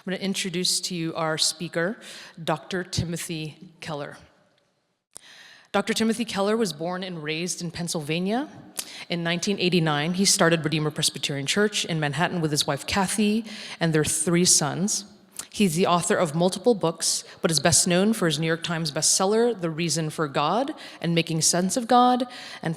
I'm going to introduce to you our speaker, Dr. Timothy Keller. Dr. Timothy Keller was born and raised in Pennsylvania. In 1989, he started Redeemer Presbyterian Church in Manhattan with his wife Kathy and their 3 sons. He's the author of multiple books, but is best known for his New York Times bestseller, The Reason for God and Making Sense of God, and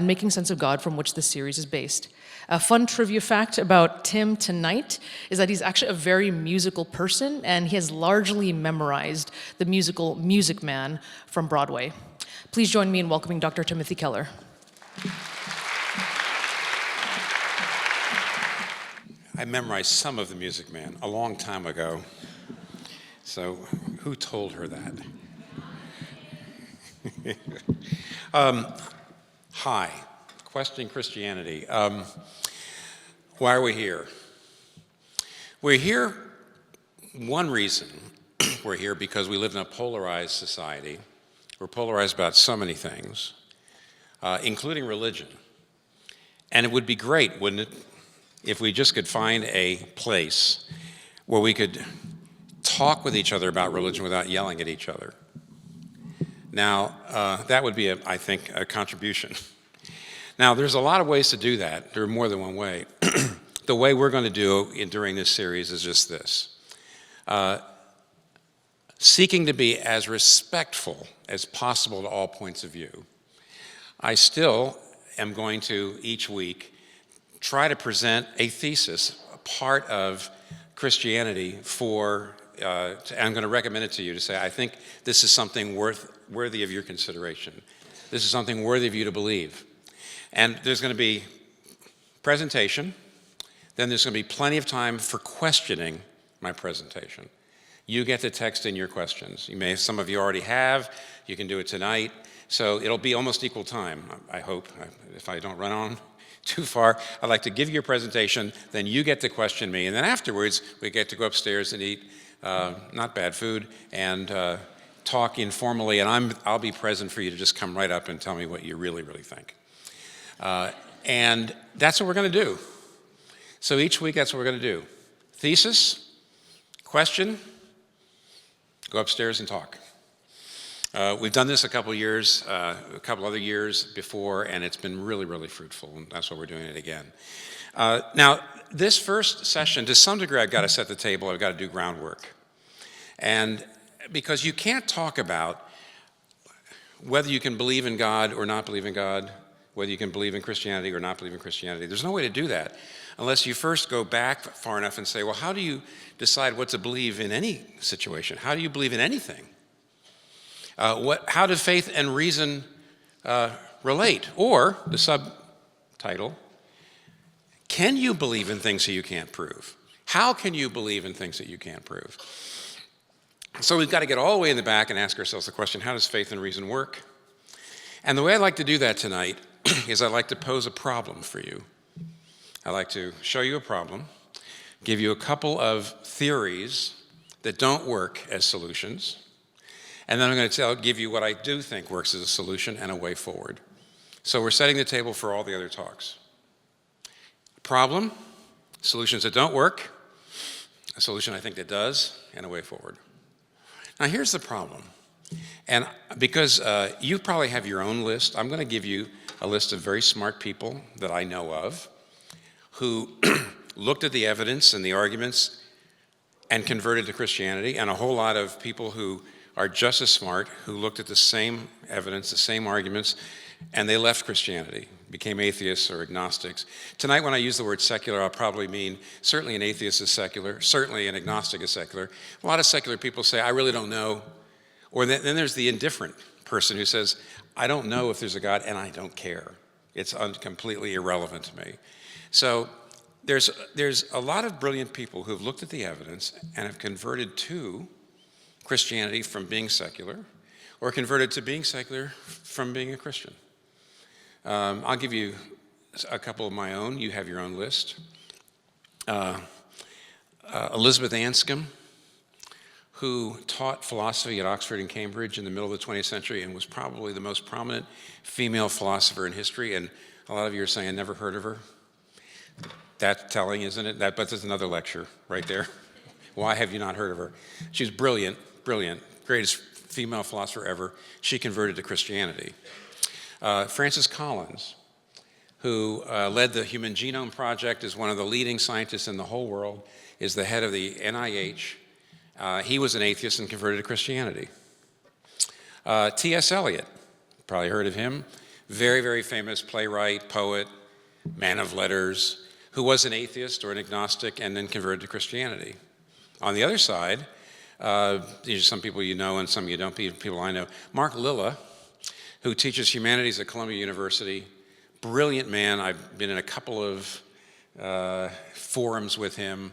Making Sense of God, from which this series is based. A fun trivia fact about Tim tonight is that he's actually a very musical person, and he has largely memorized the musical Music Man from Broadway. Please join me in welcoming Dr. Timothy Keller. I memorized some of the Music Man a long time ago. So who told her that? Hi, questioning Christianity. Why are we here? We're here, one reason we're here, because we live in a polarized society. We're polarized about so many things, including religion. And it would be great, wouldn't it, if we just could find a place where we could talk with each other about religion without yelling at each other. Now, that would be, I think, a contribution. Now, there's a lot of ways to do that. There are more than one way. The way we're going to do it during this series is just this. Seeking to be as respectful as possible to all points of view. I still am going to, each week, try to present a thesis, a part of Christianity I'm going to recommend it to you to say, I think this is something worthy of your consideration. This is something worthy of you to believe. And there's going to be presentation, then there's going to be plenty of time for questioning my presentation. You get to text in your questions. Some of you already have, you can do it tonight. So it'll be almost equal time, I hope, if I don't run on too far. I'd like to give you a presentation, then you get to question me, and then afterwards we get to go upstairs and eat not bad food and talk informally, and I'll be present for you to just come right up and tell me what you really, really think. And that's what we're going to do. So each week that's what we're going to do. Thesis, question, go upstairs and talk. We've done this a couple other years before, and it's been really, really fruitful, and that's why we're doing it again. Now, this first session, to some degree, I've got to set the table, I've got to do groundwork. And because you can't talk about whether you can believe in God or not believe in God, whether you can believe in Christianity or not believe in Christianity. There's no way to do that unless you first go back far enough and say, well, how do you decide what to believe in any situation? How do you believe in anything? How do faith and reason relate? Or, the subtitle, can you believe in things that you can't prove? How can you believe in things that you can't prove? So we've got to get all the way in the back and ask ourselves the question, how does faith and reason work? And the way I'd like to do that tonight is I'd like to pose a problem for you. I'd like to show you a problem, give you a couple of theories that don't work as solutions, and then I'm going to give you what I do think works as a solution and a way forward. So we're setting the table for all the other talks. Problem, solutions that don't work, a solution I think that does, and a way forward. Now here's the problem. And because you probably have your own list, I'm going to give you a list of very smart people that I know of who looked at the evidence and the arguments and converted to Christianity, and a whole lot of people who are just as smart, who looked at the same evidence, the same arguments, and they left Christianity, became atheists or agnostics. Tonight when I use the word secular, I'll probably mean certainly an atheist is secular, certainly an agnostic is secular. A lot of secular people say, I really don't know. Or then there's the indifferent person who says, I don't know if there's a God and I don't care. It's completely irrelevant to me. So there's a lot of brilliant people who've looked at the evidence and have converted to Christianity from being secular, or converted to being secular from being a Christian. I'll give you a couple of my own. You have your own list. Elizabeth Anscombe, who taught philosophy at Oxford and Cambridge in the middle of the 20th century and was probably the most prominent female philosopher in history. And a lot of you are saying, I never heard of her. That's telling, isn't it? But that's another lecture right there. Why have you not heard of her? She's brilliant, brilliant, greatest female philosopher ever. She converted to Christianity. Francis Collins, who led the Human Genome Project, is one of the leading scientists in the whole world, is the head of the NIH. He was an atheist and converted to Christianity. T.S. Eliot, probably heard of him, very, very famous playwright, poet, man of letters, who was an atheist or an agnostic and then converted to Christianity. On the other side, these are some people you know and some you don't, people I know. Mark Lilla, who teaches humanities at Columbia University, brilliant man. I've been in a couple of forums with him.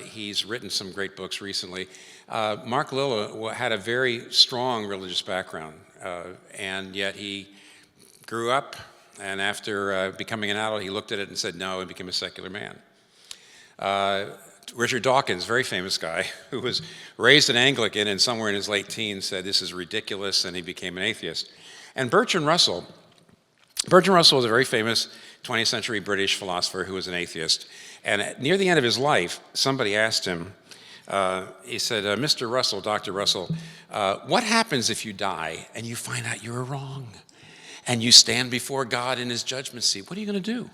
He's written some great books recently. Mark Lilla had a very strong religious background, and yet he grew up, and after becoming an adult, he looked at it and said no and became a secular man. Richard Dawkins, very famous guy, who was raised an Anglican and somewhere in his late teens said this is ridiculous, and he became an atheist. And Bertrand Russell was a very famous 20th century British philosopher who was an atheist. And near the end of his life, somebody asked him, he said, Mr. Russell, Dr. Russell, what happens if you die and you find out you were wrong and you stand before God in his judgment seat? What are you going to do?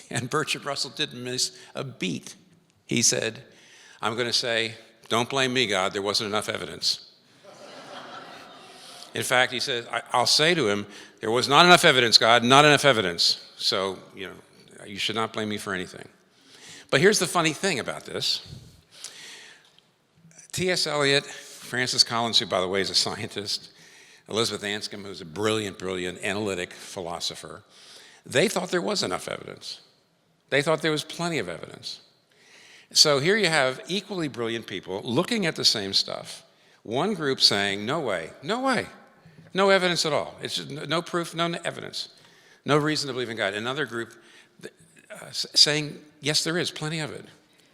And Bertrand Russell didn't miss a beat. He said, I'm going to say, don't blame me, God, there wasn't enough evidence. In fact, he said, I'll say to him, there was not enough evidence, God, not enough evidence. So, you should not blame me for anything. But here's the funny thing about this. T.S. Eliot, Francis Collins, who, by the way, is a scientist, Elizabeth Anscombe, who's a brilliant, brilliant analytic philosopher, they thought there was enough evidence. They thought there was plenty of evidence. So here you have equally brilliant people looking at the same stuff. One group saying, no way, no way, no evidence at all. It's just no proof, no evidence, no reason to believe in God. Another group saying, yes, there is plenty of it.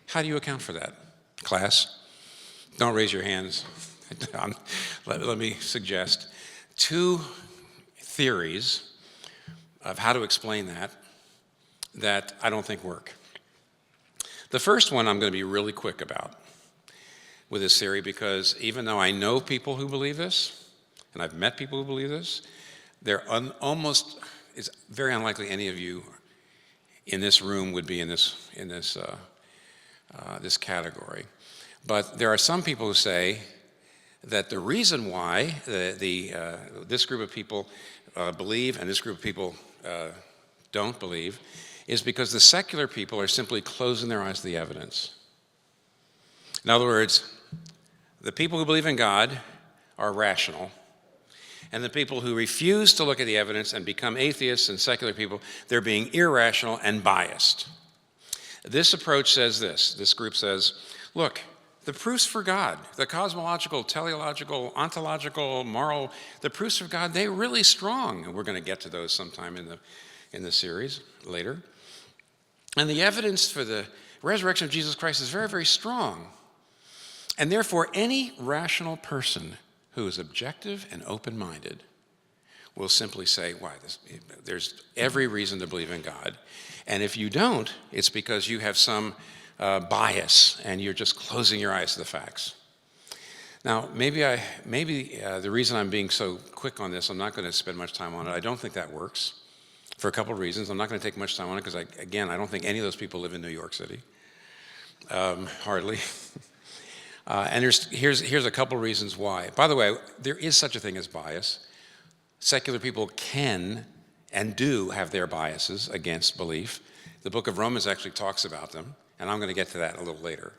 How do you account for that? Class, don't raise your hands. Let me suggest two theories of how to explain that I don't think work. The first one I'm going to be really quick about with this theory, because even though I know people who believe this, and I've met people who believe this, it's very unlikely any of you in this room would be in this category. But there are some people who say that the reason why this group of people believe and this group of people don't believe is because the secular people are simply closing their eyes to the evidence. In other words, the people who believe in God are rational, and the people who refuse to look at the evidence and become atheists and secular people, they're being irrational and biased. This approach says this group says, look, the proofs for God, the cosmological, teleological, ontological, moral, the proofs of God, they're really strong. And we're going to get to those sometime in the series later. And the evidence for the resurrection of Jesus Christ is very, very strong. And therefore, any rational person who is objective and open-minded will simply say, there's every reason to believe in God. And if you don't, it's because you have some bias and you're just closing your eyes to the facts. Now, maybe the reason I'm being so quick on this, I'm not going to spend much time on it. I don't think that works for a couple of reasons. I'm not going to take much time on it because, I don't think any of those people live in New York City. Hardly. And here's a couple reasons why. By the way, there is such a thing as bias. Secular people can and do have their biases against belief. The book of Romans actually talks about them, and I'm going to get to that a little later.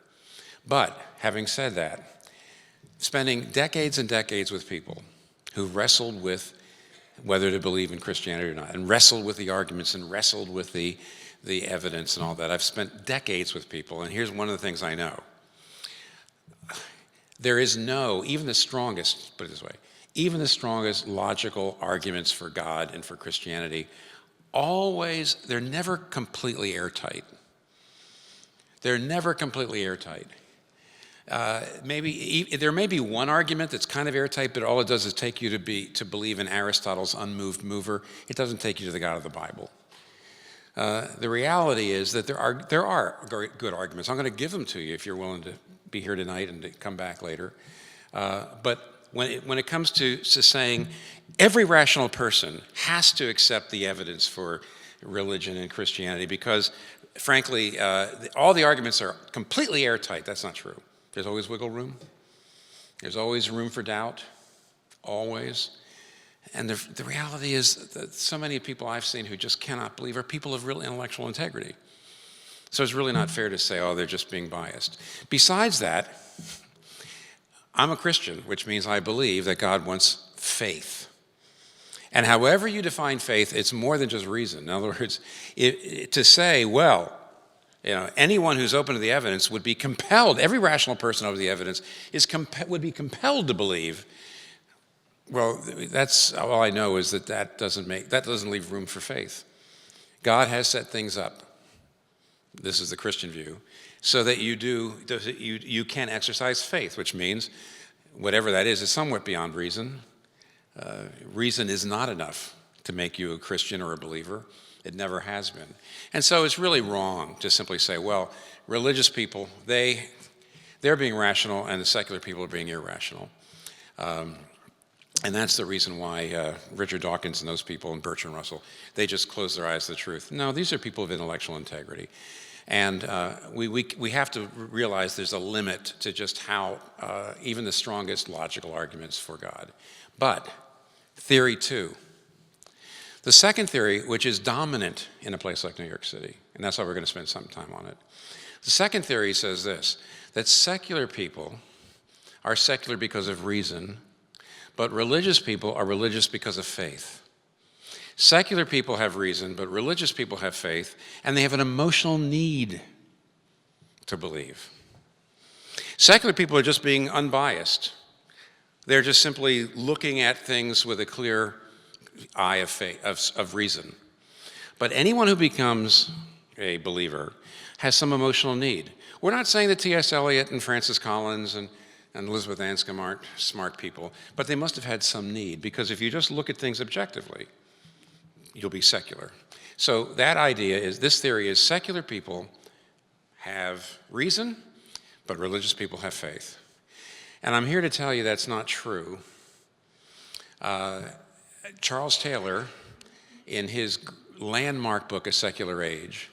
But having said that, spending decades and decades with people who wrestled with whether to believe in Christianity or not, and wrestled with the arguments and wrestled with the evidence and all that. I've spent decades with people, and here's one of the things I know. There is even the strongest, put it this way, even the strongest logical arguments for God and for Christianity, they're never completely airtight. They're never completely airtight. There may be one argument that's kind of airtight, but all it does is take you to believe in Aristotle's unmoved mover. It doesn't take you to the God of the Bible. The reality is that there are good arguments. I'm going to give them to you if you're willing be here tonight and to come back later. But when it comes to saying every rational person has to accept the evidence for religion and Christianity because, frankly, all the arguments are completely airtight. That's not true. There's always wiggle room. There's always room for doubt, always. And the reality is that so many people I've seen who just cannot believe are people of real intellectual integrity. So it's really not fair to say, oh, they're just being biased. Besides that, I'm a Christian, which means I believe that God wants faith. And however you define faith, it's more than just reason. In other words, to say, well, anyone who's open to the evidence would be compelled, every rational person over the evidence would be compelled to believe. Well, that's all I know is that doesn't leave room for faith. God has set things up. This is the Christian view, so that you can exercise faith, which means whatever that is somewhat beyond reason. Reason is not enough to make you a Christian or a believer. It never has been. And so it's really wrong to simply say, well, religious people, they're being rational and the secular people are being irrational. And that's the reason why Richard Dawkins and those people and Bertrand Russell, they just close their eyes to the truth. No, these are people of intellectual integrity. And we have to realize there's a limit to just how even the strongest logical arguments for God. But theory two. The second theory, which is dominant in a place like New York City, and that's why we're going to spend some time on it. The second theory says this, that secular people are secular because of reason, but religious people are religious because of faith. Secular people have reason, but religious people have faith, and they have an emotional need to believe. Secular people are just being unbiased. They're just simply looking at things with a clear eye of faith, of reason. But anyone who becomes a believer has some emotional need. We're not saying that T.S. Eliot and Francis Collins and Elizabeth Anscombe aren't smart people, but they must have had some need, because if you just look at things objectively, you'll be secular. So that idea is, this theory is secular people have reason, but religious people have faith. And I'm here to tell you that's not true. Charles Taylor, in his landmark book, A Secular Age,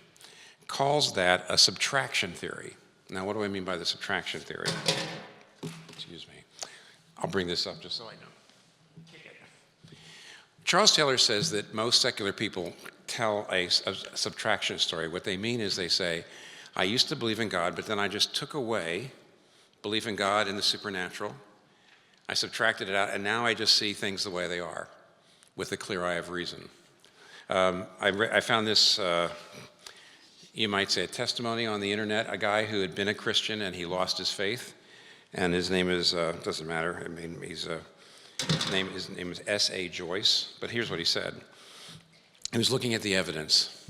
calls that a subtraction theory. Now, what do I mean by the subtraction theory? Excuse me. I'll bring this up just so I know. Charles Taylor says that most secular people tell a subtraction story. What they mean is they say, I used to believe in God, but then I just took away belief in God and the supernatural. I subtracted it out, and now I just see things the way they are, with a clear eye of reason. I found this, you might say, a testimony on the internet, a guy who had been a Christian and he lost his faith, and his name is, doesn't matter, I mean, his name is S.A. Joyce, but here's what he said. He was looking at the evidence,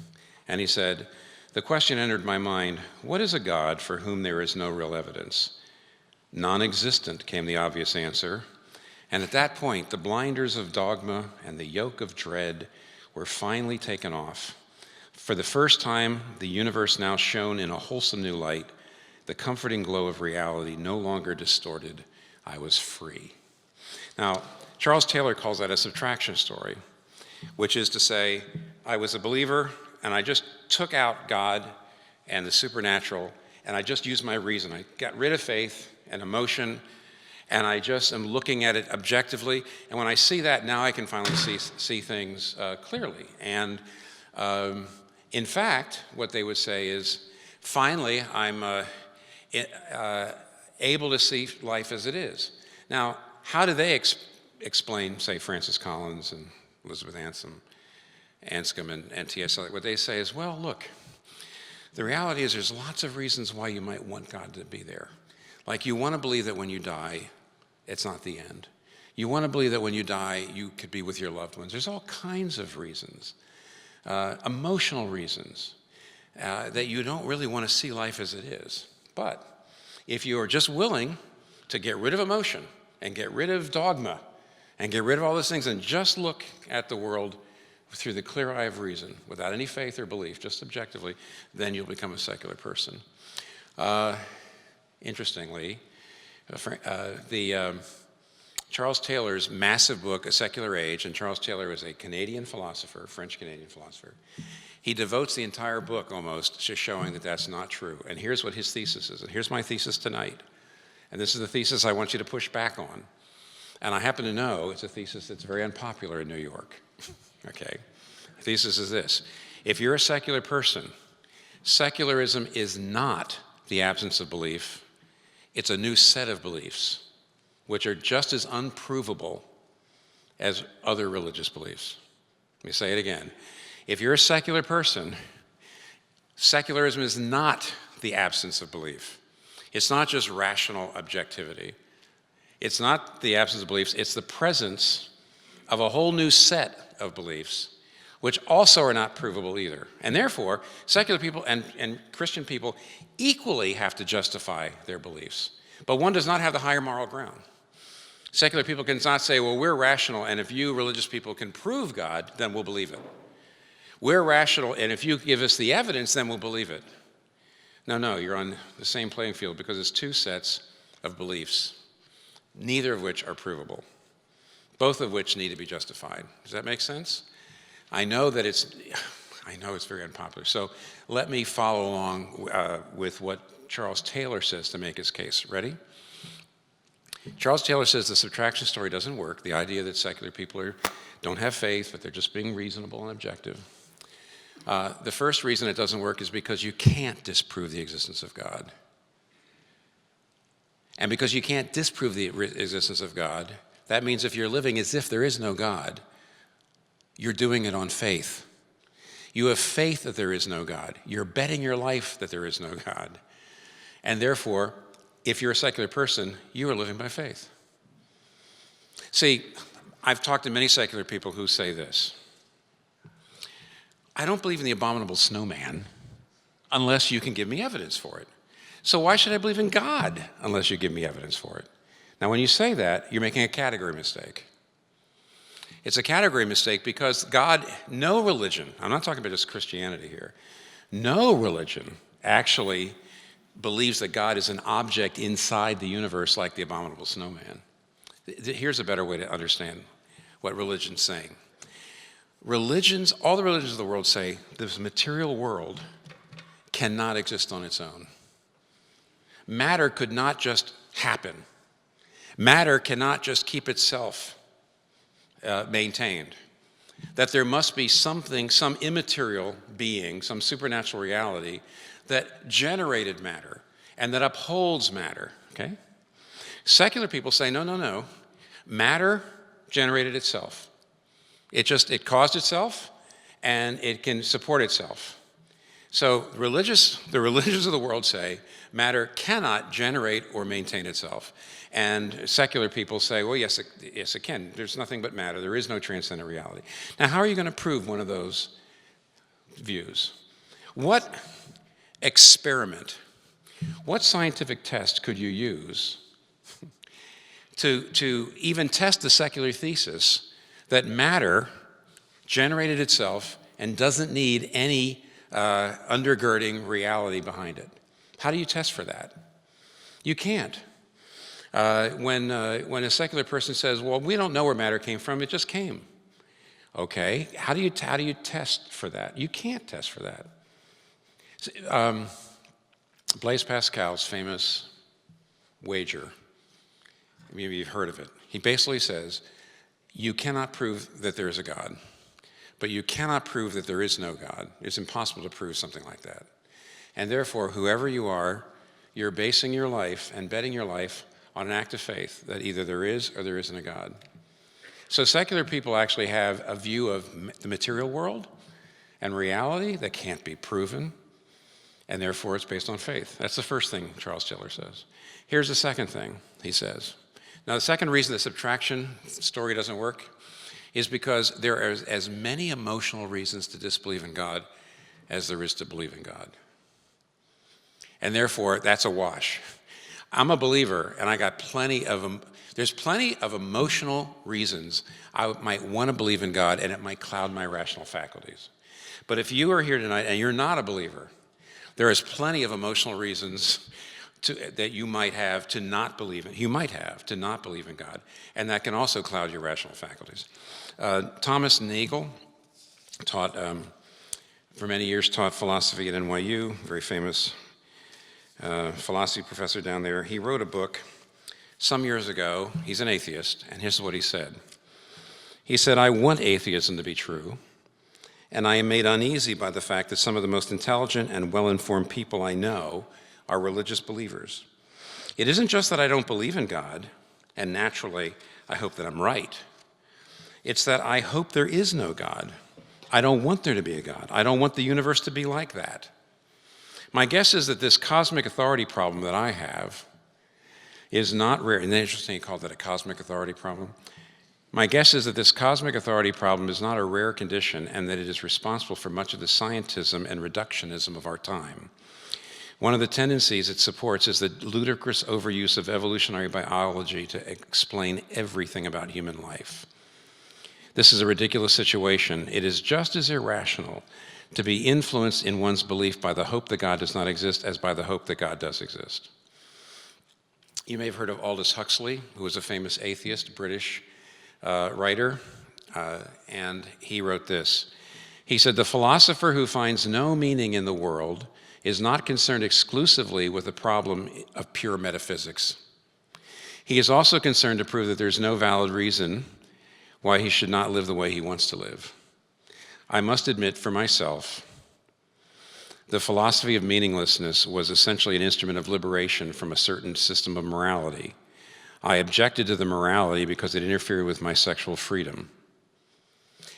and he said, the question entered my mind, what is a God for whom there is no real evidence? Non-existent, came the obvious answer. And at that point, the blinders of dogma and the yoke of dread were finally taken off. For the first time, the universe now shone in a wholesome new light, the comforting glow of reality no longer distorted. I was free. Now, Charles Taylor calls that a subtraction story, which is to say, I was a believer, and I just took out God and the supernatural, and I just used my reason. I got rid of faith and emotion, and I just am looking at it objectively. And when I see that, now I can finally see things clearly. And in fact, what they would say is, finally, I'm able to see life as it is. Now, how do they explain, say, Francis Collins and Elizabeth Anscombe and T.S. Eliot? What they say is, well, look, the reality is there's lots of reasons why you might want God to be there. Like, you want to believe that when you die, it's not the end. You want to believe that when you die, you could be with your loved ones. There's all kinds of reasons, emotional reasons, that you don't really want to see life as it is. But if you are just willing to get rid of emotion and get rid of dogma and get rid of all those things and just look at the world through the clear eye of reason, without any faith or belief, just objectively, then you'll become a secular person. interestingly, Charles Taylor's massive book, A Secular Age, and Charles Taylor is a Canadian philosopher, French-Canadian philosopher. He devotes the entire book almost to showing that that's not true. And here's what his thesis is. And here's my thesis tonight. And this is the thesis I want you to push back on. And I happen to know it's a thesis that's very unpopular in New York. Okay? The thesis is this. If you're a secular person, secularism is not the absence of belief. It's a new set of beliefs, which are just as unprovable as other religious beliefs. Let me say it again. If you're a secular person, secularism is not the absence of belief. It's not just rational objectivity. It's not the absence of beliefs. It's the presence of a whole new set of beliefs, which also are not provable either. And therefore, secular people and Christian people equally have to justify their beliefs. But one does not have the higher moral ground. Secular people cannot say, well, we're rational, and if you religious people can prove God, then we'll believe it. We're rational, and if you give us the evidence, then we'll believe it. No, you're on the same playing field because it's two sets of beliefs, neither of which are provable, both of which need to be justified. Does that make sense? I know it's very unpopular. So let me follow along with what Charles Taylor says to make his case. Ready? Charles Taylor says the subtraction story doesn't work, the idea that secular people don't have faith, but they're just being reasonable and objective. The first reason it doesn't work is because you can't disprove the existence of God. And because you can't disprove the existence of God, that means if you're living as if there is no God, you're doing it on faith. You have faith that there is no God. You're betting your life that there is no God. And therefore, if you're a secular person, you are living by faith. See, I've talked to many secular people who say this. I don't believe in the abominable snowman unless you can give me evidence for it. So why should I believe in God unless you give me evidence for it? Now, when you say that, you're making a category mistake. It's a category mistake because no religion, I'm not talking about just Christianity here, no religion actually believes that God is an object inside the universe like the abominable snowman. Here's a better way to understand what religion's saying. All the religions of the world say this material world cannot exist on its own. Matter could not just happen. Matter cannot just keep itself maintained. That there must be something, some immaterial being, some supernatural reality that generated matter and that upholds matter, okay? Secular people say, no. Matter generated itself. It caused itself and it can support itself. So the religious of the world say matter cannot generate or maintain itself. And secular people say, well, yes, it can. There's nothing but matter. There is no transcendent reality. Now, how are you going to prove one of those views? What experiment, what scientific test could you use to even test the secular thesis that matter generated itself and doesn't need any undergirding reality behind it? How do you test for that? You can't. When a secular person says, well, we don't know where matter came from, it just came. Okay, how do you test for that? You can't test for that. Blaise Pascal's famous wager, maybe you've heard of it. He basically says, you cannot prove that there is a God, but you cannot prove that there is no God. It's impossible to prove something like that. And therefore, whoever you are, you're basing your life and betting your life on an act of faith that either there is or there isn't a God. So secular people actually have a view of the material world and reality that can't be proven, and therefore it's based on faith. That's the first thing Charles Taylor says. Here's the second thing he says. Now, the second reason the subtraction story doesn't work is because there are as many emotional reasons to disbelieve in God as there is to believe in God. And therefore, that's a wash. I'm a believer, and there's plenty of emotional reasons I might want to believe in God, and it might cloud my rational faculties. But if you are here tonight and you're not a believer, there is plenty of emotional reasons that you might have to not believe in. You might have to not believe in God, and that can also cloud your rational faculties. Thomas Nagel taught for many years taught philosophy at NYU. Very famous philosophy professor down there. He wrote a book some years ago. He's an atheist, and here's what he said. He said, "I want atheism to be true, and I am made uneasy by the fact that some of the most intelligent and well-informed people I know are religious believers. It isn't just that I don't believe in God, and naturally I hope that I'm right. It's that I hope there is no God. I don't want there to be a God. I don't want the universe to be like that. My guess is that this cosmic authority problem that I have is not rare." And interesting, he called that a cosmic authority problem. "My guess is that this cosmic authority problem is not a rare condition and that it is responsible for much of the scientism and reductionism of our time. One of the tendencies it supports is the ludicrous overuse of evolutionary biology to explain everything about human life. This is a ridiculous situation. It is just as irrational to be influenced in one's belief by the hope that God does not exist as by the hope that God does exist." You may have heard of Aldous Huxley, who was a famous atheist, British writer, and he wrote this. He said, "The philosopher who finds no meaning in the world is not concerned exclusively with the problem of pure metaphysics. He is also concerned to prove that there's no valid reason why he should not live the way he wants to live. I must admit for myself, the philosophy of meaninglessness was essentially an instrument of liberation from a certain system of morality. I objected to the morality because it interfered with my sexual freedom."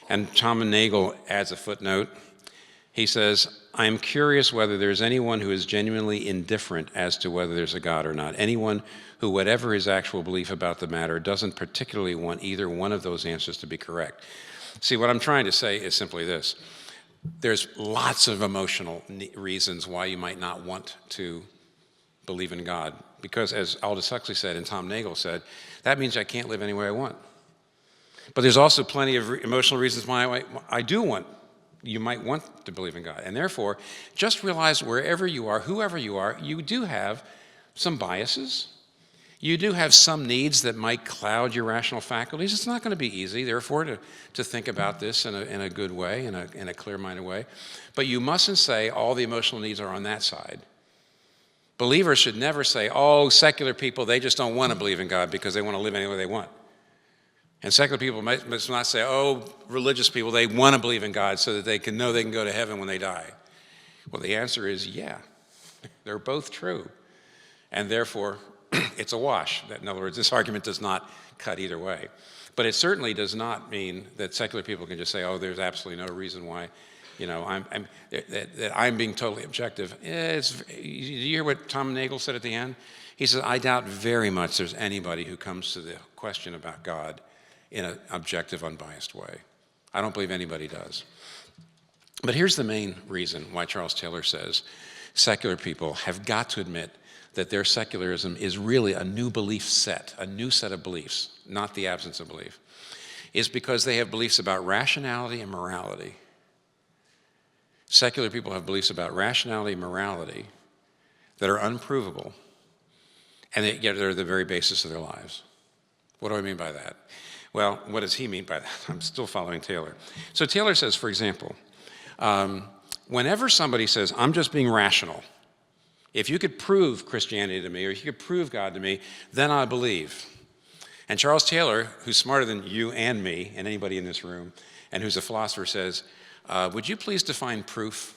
And Tom Nagel adds a footnote. He says, "I am curious whether there's anyone who is genuinely indifferent as to whether there's a God or not. Anyone who, whatever his actual belief about the matter, doesn't particularly want either one of those answers to be correct." See, what I'm trying to say is simply this. There's lots of emotional reasons why you might not want to believe in God. Because as Aldous Huxley said and Tom Nagel said, that means I can't live any way I want. But there's also plenty of emotional reasons why you might want to believe in God. And therefore, just realize wherever you are, whoever you are, you do have some biases. You do have some needs that might cloud your rational faculties. It's not going to be easy, therefore, to think about this in a good way, in a clear-minded way. But you mustn't say all the emotional needs are on that side. Believers should never say, "Oh, secular people, they just don't want to believe in God because they want to live any way they want." And secular people must not say, "Oh, religious people, they want to believe in God so that they can know they can go to heaven when they die." Well, the answer is, yeah, they're both true. And therefore, it's a wash. In other words, this argument does not cut either way. But it certainly does not mean that secular people can just say, "Oh, there's absolutely no reason why, that I'm being totally objective." Did you hear what Tom Nagel said at the end? He said, "I doubt very much there's anybody who comes to the question about God in an objective, unbiased way. I don't believe anybody does." But here's the main reason why Charles Taylor says secular people have got to admit that their secularism is really a new belief set, a new set of beliefs, not the absence of belief, is because they have beliefs about rationality and morality. Secular people have beliefs about rationality and morality that are unprovable, and yet they're the very basis of their lives. What do I mean by that? Well, what does he mean by that? I'm still following Taylor. So Taylor says, for example, whenever somebody says, "I'm just being rational, if you could prove Christianity to me, or if you could prove God to me, then I believe." And Charles Taylor, who's smarter than you and me and anybody in this room, and who's a philosopher, says, "Would you please define proof?"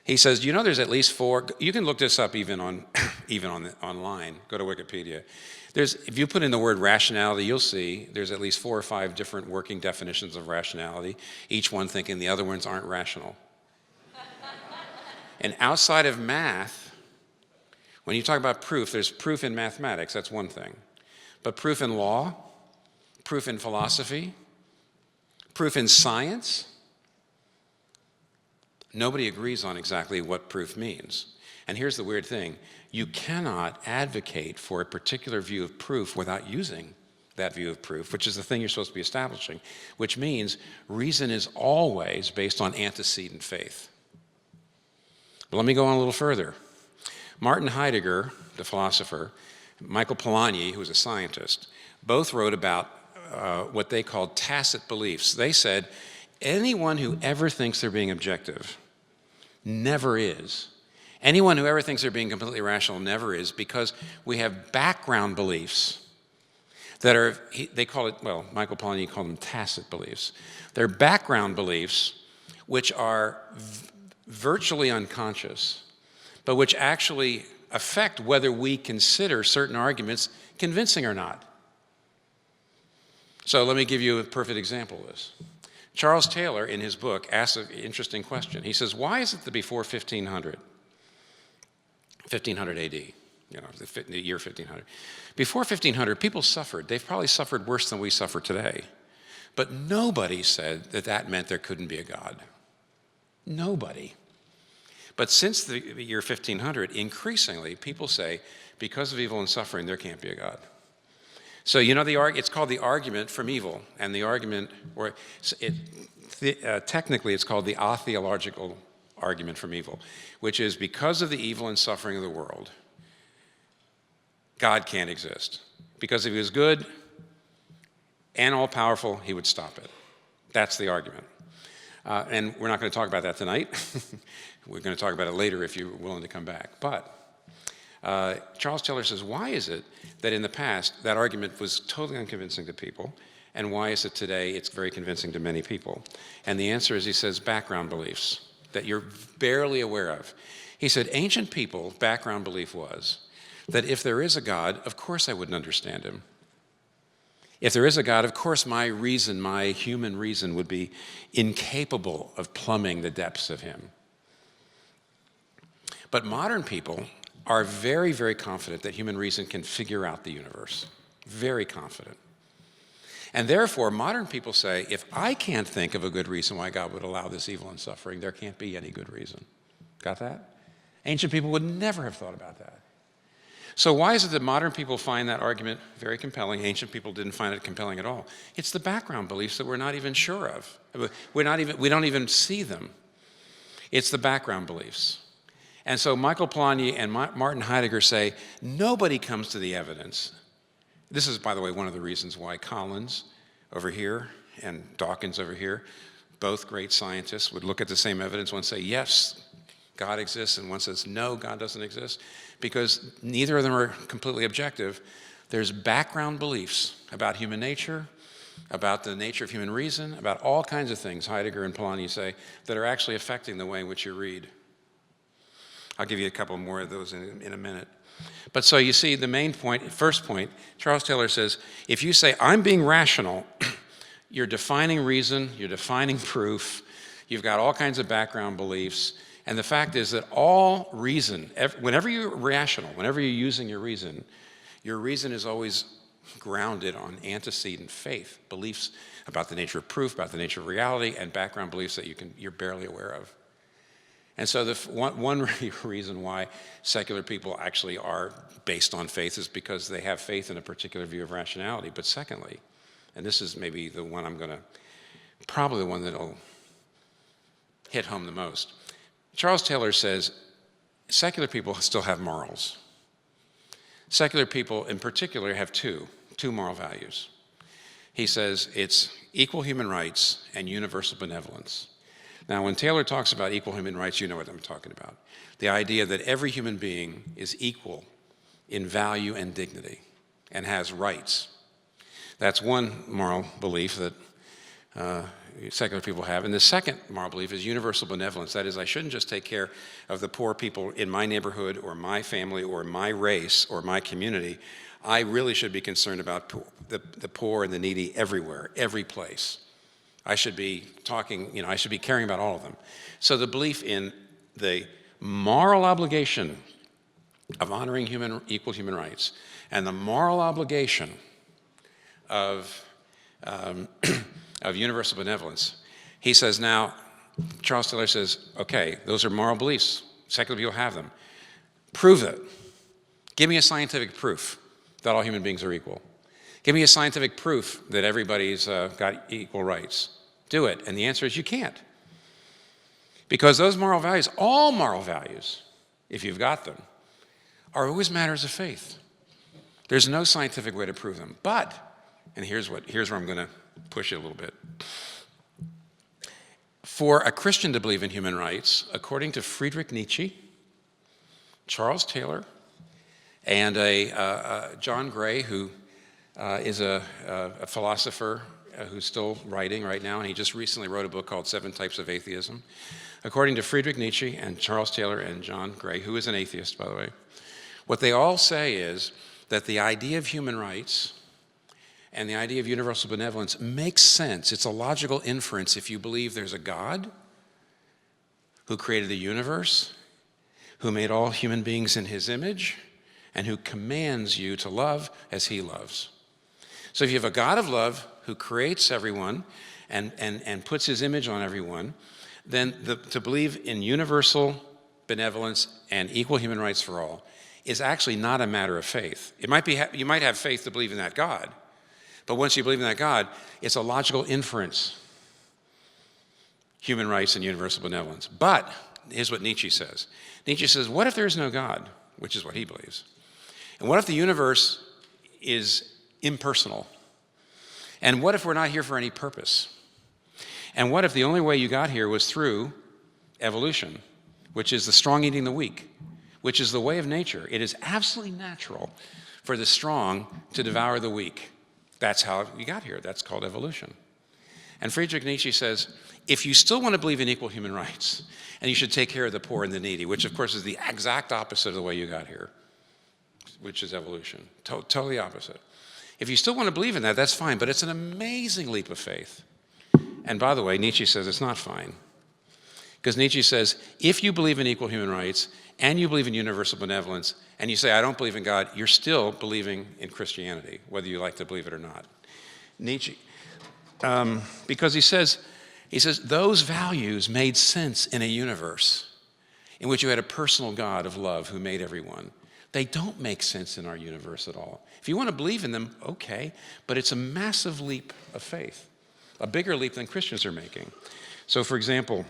He says, "You know, there's at least 4. You can look this up even online. Go to Wikipedia. If you put in the word rationality, you'll see there's at least 4 or 5 different working definitions of rationality. Each one thinking the other ones aren't rational. And outside of math, when you talk about proof, there's proof in mathematics. That's one thing. But proof in law, proof in philosophy, proof in science, nobody agrees on exactly what proof means. And here's the weird thing. You cannot advocate for a particular view of proof without using that view of proof, which is the thing you're supposed to be establishing, which means reason is always based on antecedent faith. But let me go on a little further. Martin Heidegger, the philosopher, Michael Polanyi, who was a scientist, both wrote about what they called tacit beliefs. They said, anyone who ever thinks they're being objective never is. Anyone who ever thinks they're being completely rational never is, because we have background beliefs that are, they call it, well, Michael Polanyi called them tacit beliefs. They're background beliefs which are virtually unconscious, but which actually affect whether we consider certain arguments convincing or not. So let me give you a perfect example of this. Charles Taylor, in his book, asks an interesting question. He says, why is it that before 1500 AD, the year 1500, before 1500, people suffered. They've probably suffered worse than we suffer today. But nobody said that that meant there couldn't be a God. Nobody. But since the year 1500, increasingly, people say, because of evil and suffering, there can't be a God. So, it's called the argument from evil, and the argument, technically it's called the atheological argument from evil, which is because of the evil and suffering of the world, God can't exist. Because if he was good and all-powerful, he would stop it. That's the argument. And we're not going to talk about that tonight. We're going to talk about it later if you're willing to come back. But Charles Taylor says, why is it that in the past that argument was totally unconvincing to people, and why is it today it's very convincing to many people? And the answer is, he says, background beliefs that you're barely aware of. He said, ancient people's background belief was that if there is a God, of course I wouldn't understand him. If there is a God, of course my reason, my human reason, would be incapable of plumbing the depths of him. But modern people are very, very confident that human reason can figure out the universe. Very confident. And therefore, modern people say, if I can't think of a good reason why God would allow this evil and suffering, there can't be any good reason. Got that? Ancient people would never have thought about that. So why is it that modern people find that argument very compelling? Ancient people didn't find it compelling at all. It's the background beliefs that we're not even sure of. We don't even see them. It's the background beliefs. And so Michael Polanyi and Martin Heidegger say, nobody comes to the evidence. This is, by the way, one of the reasons why Collins over here and Dawkins over here, both great scientists, would look at the same evidence. One say, yes, God exists, and one says, no, God doesn't exist, because neither of them are completely objective. There's background beliefs about human nature, about the nature of human reason, about all kinds of things, Heidegger and Polanyi say, that are actually affecting the way in which you read. I'll give you a couple more of those in a minute. But so you see, the main point, first point, Charles Taylor says, if you say, I'm being rational, you're defining reason, you're defining proof, you've got all kinds of background beliefs, and the fact is that all reason, whenever you're rational, whenever you're using your reason is always grounded on antecedent faith, beliefs about the nature of proof, about the nature of reality, and background beliefs that you're barely aware of. And so one reason why secular people actually are based on faith is because they have faith in a particular view of rationality. But secondly, and this is maybe the one probably the one that'll hit home the most. Charles Taylor says secular people still have morals. Secular people in particular have two moral values. He says it's equal human rights and universal benevolence. Now, when Taylor talks about equal human rights, you know what I'm talking about. The idea that every human being is equal in value and dignity and has rights. That's one moral belief that secular people have. And the second moral belief is universal benevolence. That is, I shouldn't just take care of the poor people in my neighborhood or my family or my race or my community. I really should be concerned about the poor and the needy everywhere, every place. I should be I should be caring about all of them. So the belief in the moral obligation of honoring equal human rights and the moral obligation of universal benevolence. He says now, Charles Taylor says, okay, those are moral beliefs. Secular people have them. Prove it. Give me a scientific proof that all human beings are equal. Give me a scientific proof that everybody's got equal rights. Do it. And the answer is you can't. Because those moral values, all moral values, if you've got them, are always matters of faith. There's no scientific way to prove them. But, and here's where I'm going to push it a little bit. For a Christian to believe in human rights, according to Friedrich Nietzsche, Charles Taylor, and John Gray, who is a philosopher who's still writing right now, and he just recently wrote a book called 7 Types of Atheism. According to Friedrich Nietzsche and Charles Taylor and John Gray, who is an atheist, by the way, what they all say is that the idea of human rights and the idea of universal benevolence makes sense. It's a logical inference if you believe there's a God who created the universe, who made all human beings in his image, and who commands you to love as he loves. So if you have a God of love who creates everyone and puts his image on everyone, then to believe in universal benevolence and equal human rights for all is actually not a matter of faith. It might be you might have faith to believe in that God, but once you believe in that God, it's a logical inference. Human rights and universal benevolence. But here's what Nietzsche says. Nietzsche says, what if there is no God, which is what he believes? And what if the universe is impersonal? And what if we're not here for any purpose? And what if the only way you got here was through evolution, which is the strong eating the weak, which is the way of nature? It is absolutely natural for the strong to devour the weak. That's how we got here. That's called evolution. And Friedrich Nietzsche says, if you still want to believe in equal human rights, and you should take care of the poor and the needy, which of course is the exact opposite of the way you got here, which is evolution, totally opposite. If you still want to believe in that, that's fine, but it's an amazing leap of faith. And by the way, Nietzsche says it's not fine. Because Nietzsche says, if you believe in equal human rights, and you believe in universal benevolence, and you say, I don't believe in God, you're still believing in Christianity, whether you like to believe it or not. Nietzsche, because he says, those values made sense in a universe in which you had a personal God of love who made everyone. They don't make sense in our universe at all. If you want to believe in them, okay, but it's a massive leap of faith, a bigger leap than Christians are making. So, for example,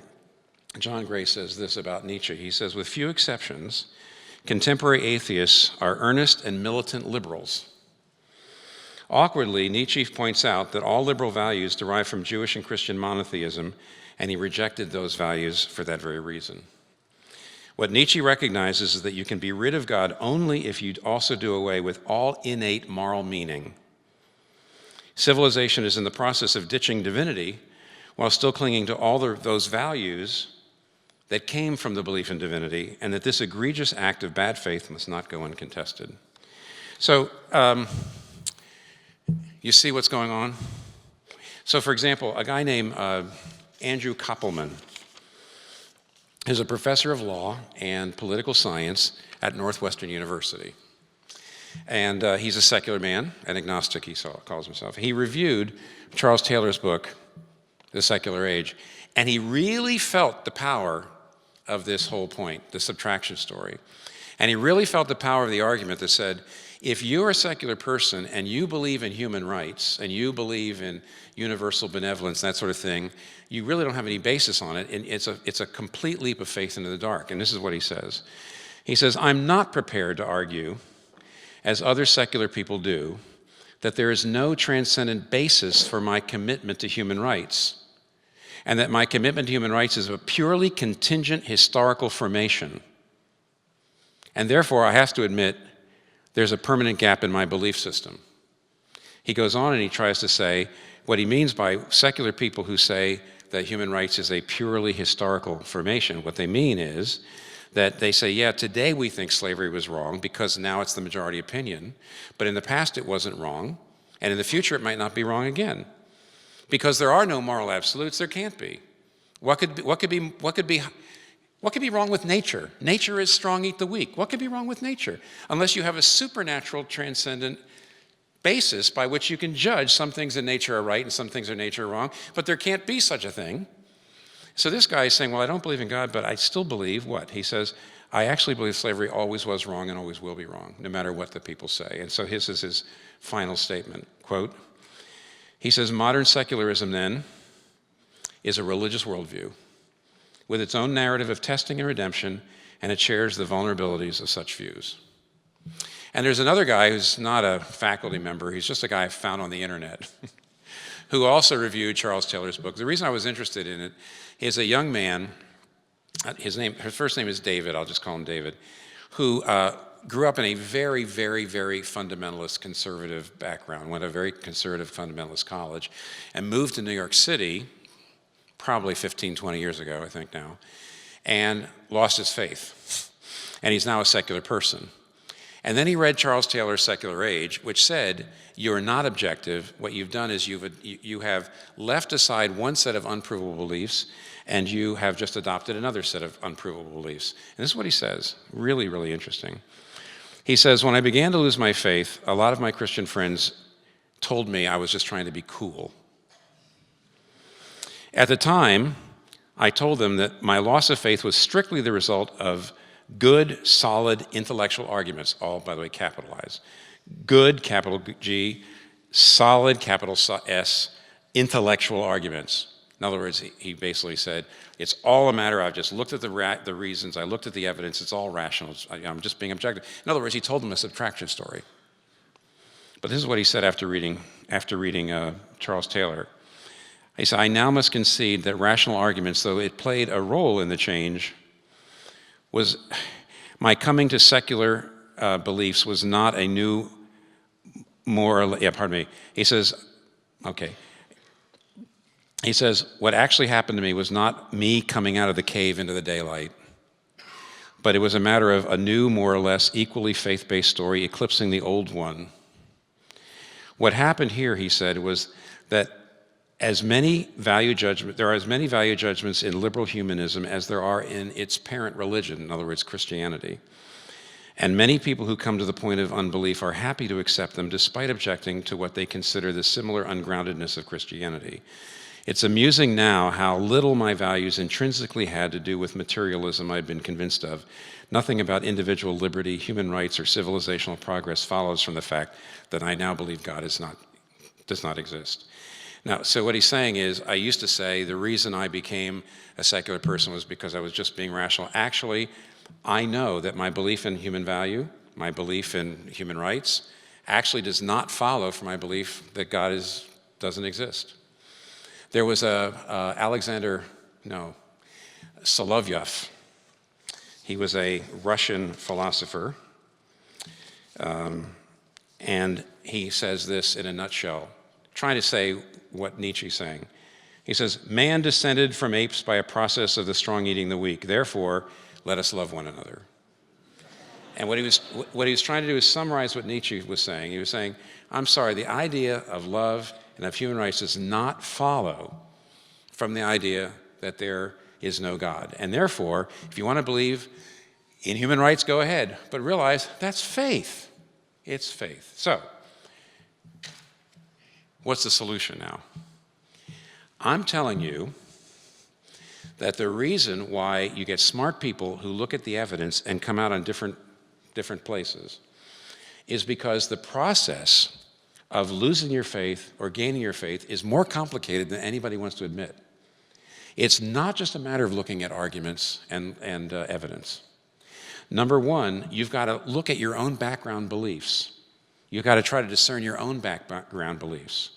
John Gray says this about Nietzsche. He says, with few exceptions, contemporary atheists are earnest and militant liberals. Awkwardly, Nietzsche points out that all liberal values derive from Jewish and Christian monotheism, and he rejected those values for that very reason. What Nietzsche recognizes is that you can be rid of God only if you also do away with all innate moral meaning. Civilization is in the process of ditching divinity while still clinging to all those values that came from the belief in divinity, and that this egregious act of bad faith must not go uncontested. So, you see what's going on? So, for example, a guy named Andrew Koppelman is a professor of law and political science at Northwestern University. And he's a secular man, an agnostic, he calls himself. He reviewed Charles Taylor's book, The Secular Age, and he really felt the power of this whole point, the subtraction story. And he really felt the power of the argument that said, if you're a secular person and you believe in human rights and you believe in universal benevolence, that sort of thing, you really don't have any basis on it, and it's a complete leap of faith into the dark. And this is what he says. He says, I'm not prepared to argue, as other secular people do, that there is no transcendent basis for my commitment to human rights, and that my commitment to human rights is a purely contingent historical formation. And therefore, I have to admit, there's a permanent gap in my belief system. He goes on and he tries to say what he means by secular people who say that human rights is a purely historical formation. What they mean is that they say, yeah, today we think slavery was wrong because now it's the majority opinion, but in the past it wasn't wrong, and in the future it might not be wrong again. Because there are no moral absolutes, there can't be. What could be wrong with nature? Nature is strong, eat the weak. What could be wrong with nature? Unless you have a supernatural, transcendent basis by which you can judge some things in nature are right and some things in nature are wrong, but there can't be such a thing. So this guy is saying, well, I don't believe in God, but I still believe what? He says, I actually believe slavery always was wrong and always will be wrong, no matter what the people say. And so his is his final statement, quote, he says, modern secularism then is a religious worldview with its own narrative of testing and redemption, and it shares the vulnerabilities of such views. And there's another guy who's not a faculty member, he's just a guy I found on the internet, who also reviewed Charles Taylor's book. The reason I was interested in it is a young man, his first name is David, I'll just call him David, who grew up in a very, very, very fundamentalist conservative background, went to a very conservative fundamentalist college, and moved to New York City, probably 15, 20 years ago, I think now, and lost his faith. And he's now a secular person. And then he read Charles Taylor's Secular Age, which said, you are not objective. What you've done is you have left aside one set of unprovable beliefs, and you have just adopted another set of unprovable beliefs. And this is what he says, really, really interesting. He says, when I began to lose my faith, a lot of my Christian friends told me I was just trying to be cool. At the time, I told them that my loss of faith was strictly the result of good, solid intellectual arguments, all, by the way, capitalized. Good, capital G, solid, capital S, intellectual arguments. In other words, he basically said, it's all a matter, I've just looked at the reasons, I looked at the evidence, it's all rational, I'm just being objective. In other words, he told them a subtraction story. But this is what he said after reading Charles Taylor. He said, I now must concede that rational arguments, though it played a role in the change, was my coming to secular beliefs was not a new, He says, what actually happened to me was not me coming out of the cave into the daylight, but it was a matter of a new, more or less equally faith-based story eclipsing the old one. What happened here, he said, was that there are as many value judgments in liberal humanism as there are in its parent religion, in other words, Christianity. And many people who come to the point of unbelief are happy to accept them despite objecting to what they consider the similar ungroundedness of Christianity. It's amusing now how little my values intrinsically had to do with materialism I'd been convinced of. Nothing about individual liberty, human rights, or civilizational progress follows from the fact that I now believe God does not exist. Now, so what he's saying is, I used to say the reason I became a secular person was because I was just being rational. Actually, I know that my belief in human value, my belief in human rights, actually does not follow from my belief that God doesn't exist. There was Solovyov. He was a Russian philosopher, and he says this in a nutshell, trying to say what Nietzsche's saying. He says, man descended from apes by a process of the strong eating the weak. Therefore, let us love one another. And what he was trying to do is summarize what Nietzsche was saying. He was saying, I'm sorry, the idea of love and of human rights does not follow from the idea that there is no God. And therefore, if you want to believe in human rights, go ahead. But realize that's faith. It's faith. So, what's the solution now? I'm telling you that the reason why you get smart people who look at the evidence and come out on different places is because the process of losing your faith or gaining your faith is more complicated than anybody wants to admit. It's not just a matter of looking at arguments and evidence. Number one, you've got to look at your own background beliefs. You've got to try to discern your own background beliefs.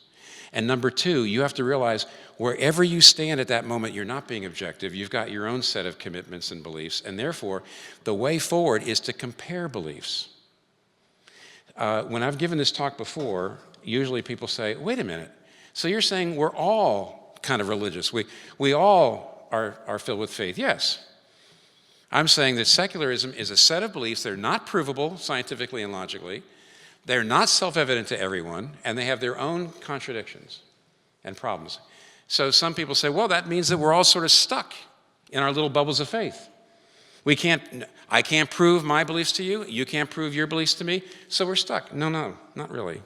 And number two, you have to realize wherever you stand at that moment, you're not being objective. You've got your own set of commitments and beliefs. And therefore, the way forward is to compare beliefs. When I've given this talk before, usually people say, wait a minute, so you're saying we're all kind of religious. We all are filled with faith. Yes. I'm saying that secularism is a set of beliefs that are not provable scientifically and logically. They're not self-evident to everyone, and they have their own contradictions and problems. So some people say, well, that means that we're all sort of stuck in our little bubbles of faith. I can't prove my beliefs to you, you can't prove your beliefs to me, so we're stuck. No, not really.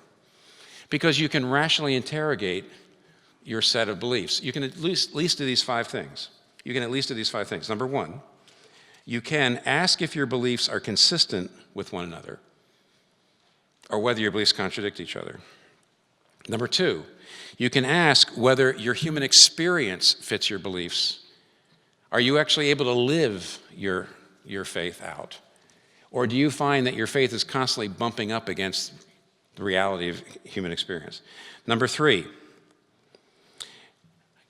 Because you can rationally interrogate your set of beliefs. You can at least do these five things. Number one, you can ask if your beliefs are consistent with one another, or whether your beliefs contradict each other. Number two, you can ask whether your human experience fits your beliefs. Are you actually able to live your faith out? Or do you find that your faith is constantly bumping up against the reality of human experience? Number 3,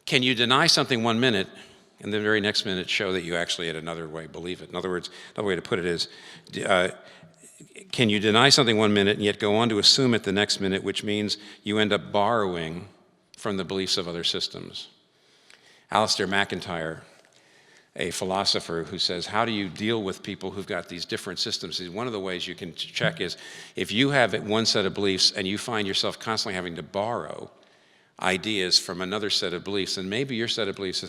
can you deny something 1 minute and the very next minute show that you actually, in another way, believe it? In other words, another way to put it is, can you deny something 1 minute and yet go on to assume it the next minute, which means you end up borrowing from the beliefs of other systems? Alistair MacIntyre, a philosopher who says, how do you deal with people who've got these different systems? One of the ways you can check is if you have one set of beliefs and you find yourself constantly having to borrow ideas from another set of beliefs, then maybe your set of beliefs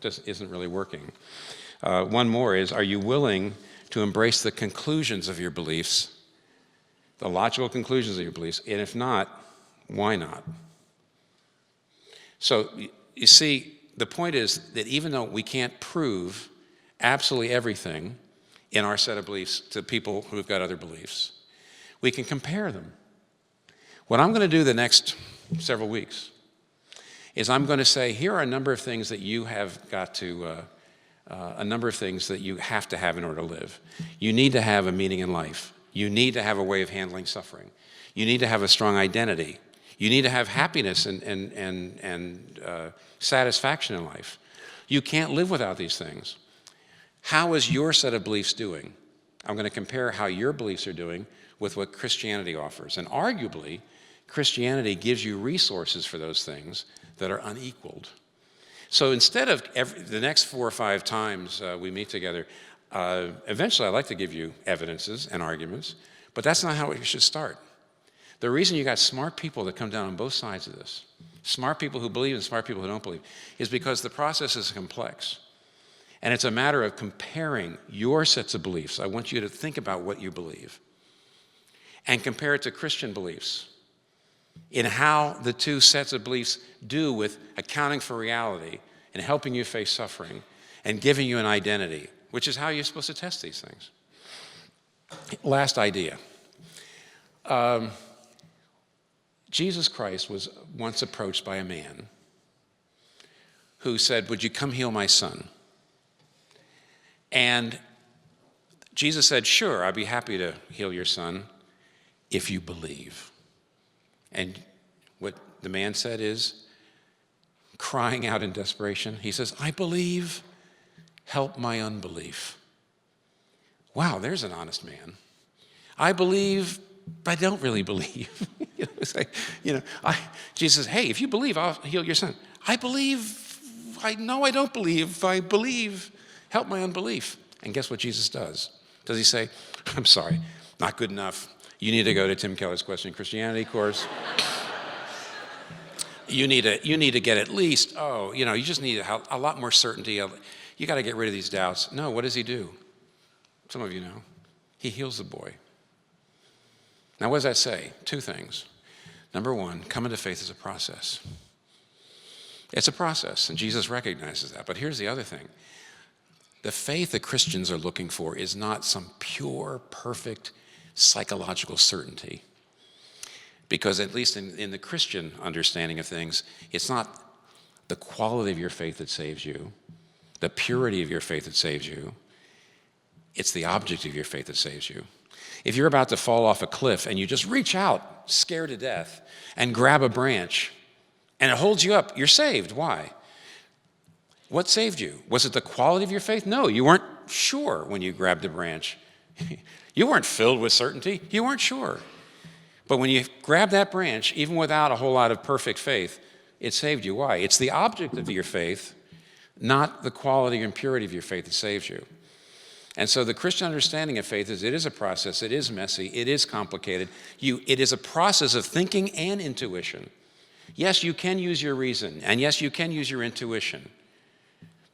isn't really working. One more is, are you willing to embrace the conclusions of your beliefs, the logical conclusions of your beliefs? And if not, why not? So you see, the point is that even though we can't prove absolutely everything in our set of beliefs to people who've got other beliefs, we can compare them. What I'm going to do the next several weeks is I'm going to say, here are a number of things that you have got to, a number of things that you have to have in order to live. You need to have a meaning in life. You need to have a way of handling suffering. You need to have a strong identity. You need to have happiness and satisfaction in life. You can't live without these things. How is your set of beliefs doing? I'm going to compare how your beliefs are doing with what Christianity offers. And arguably, Christianity gives you resources for those things that are unequaled. So instead of the next 4 or 5 times we meet together, eventually I'd like to give you evidences and arguments, but that's not how it should start. The reason you got smart people that come down on both sides of this, smart people who believe and smart people who don't believe, is because the process is complex. And it's a matter of comparing your sets of beliefs. I want you to think about what you believe and compare it to Christian beliefs in how the two sets of beliefs do with accounting for reality and helping you face suffering and giving you an identity, which is how you're supposed to test these things. Last idea. Jesus Christ was once approached by a man who said, would you come heal my son? And Jesus said, sure, I'd be happy to heal your son if you believe. And what the man said is, crying out in desperation, he says, I believe, help my unbelief. Wow, there's an honest man. I believe, but I don't really believe. It's like, Jesus says, hey, if you believe, I'll heal your son. I believe, I know I don't believe. I believe, help my unbelief. And guess what Jesus does? Does he say, I'm sorry, not good enough. You need to go to Tim Keller's Questioning Christianity course. You need to get at least, you just need a lot more certainty. You got to get rid of these doubts. No, what does he do? Some of you know. He heals the boy. Now, what does that say? 2 things. Number 1, coming to faith is a process. It's a process, and Jesus recognizes that. But here's the other thing. The faith that Christians are looking for is not some pure, perfect, psychological certainty. Because at least in the Christian understanding of things, it's not the quality of your faith that saves you, the purity of your faith that saves you. It's the object of your faith that saves you. If you're about to fall off a cliff and you just reach out, scared to death, and grab a branch, and it holds you up, you're saved. Why? What saved you? Was it the quality of your faith? No, you weren't sure when you grabbed a branch. You weren't filled with certainty. You weren't sure. But when you grab that branch, even without a whole lot of perfect faith, it saved you. Why? It's the object of your faith, not the quality and purity of your faith that saves you. And so the Christian understanding of faith is it is a process, it is messy, it is complicated. It is a process of thinking and intuition. Yes, you can use your reason, and yes, you can use your intuition.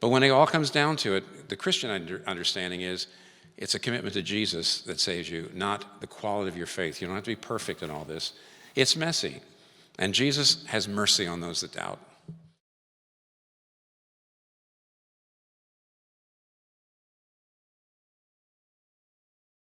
But when it all comes down to it, the Christian understanding is it's a commitment to Jesus that saves you, not the quality of your faith. You don't have to be perfect in all this. It's messy, and Jesus has mercy on those that doubt.